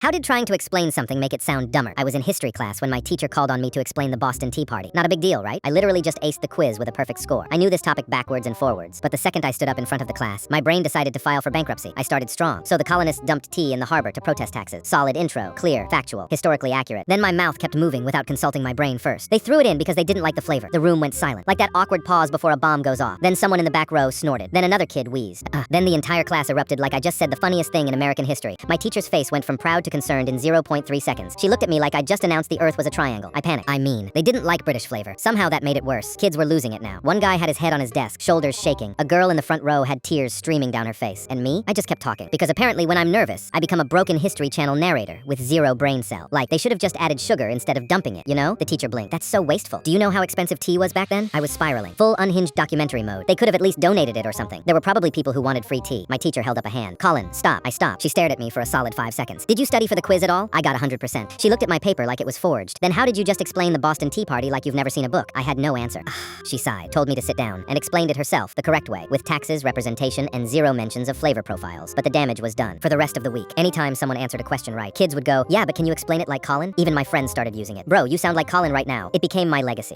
How did trying to explain something make it sound dumber? I was in history class when my teacher called on me to explain the Boston Tea Party. Not a big deal, right? I literally just aced the quiz with a perfect score. I knew this topic backwards and forwards, but the second I stood up in front of the class, my brain decided to file for bankruptcy. I started strong. So the colonists dumped tea in the harbor to protest taxes. Solid intro, clear, factual, historically accurate. Then my mouth kept moving without consulting my brain first. They threw it in because they didn't like the flavor. The room went silent, like that awkward pause before a bomb goes off. Then someone in the back row snorted. Then another kid wheezed. Then the entire class erupted like I just said the funniest thing in American history. My teacher's face went from proud to concerned in 0.3 seconds. She looked at me like I just announced the earth was a triangle. I panicked. I mean, they didn't like British flavor. Somehow that made it worse. Kids were losing it now. One guy had his head on his desk, shoulders shaking. A girl in the front row had tears streaming down her face. And me? I just kept talking. Because apparently when I'm nervous, I become a broken History Channel narrator with zero brain cell. Like, they should have just added sugar instead of dumping it, you know? The teacher blinked. That's so wasteful. Do you know how expensive tea was back then? I was spiraling. Full unhinged documentary mode. They could have at least donated it or something. There were probably people who wanted free tea. My teacher held up a hand. Colin, stop. I stopped. She stared at me for a solid 5 seconds. Did you study for the quiz at all? I got 100%. She looked at my paper like it was forged. Then how did you just explain the Boston Tea Party like you've never seen a book? I had no answer. She sighed, told me to sit down, and explained it herself the correct way, with taxes, representation, and zero mentions of flavor profiles. But the damage was done. For the rest of the week, anytime someone answered a question right, kids would go, yeah, but can you explain it like Colin? Even my friends started using it. Bro, you sound like Colin right now. It became my legacy.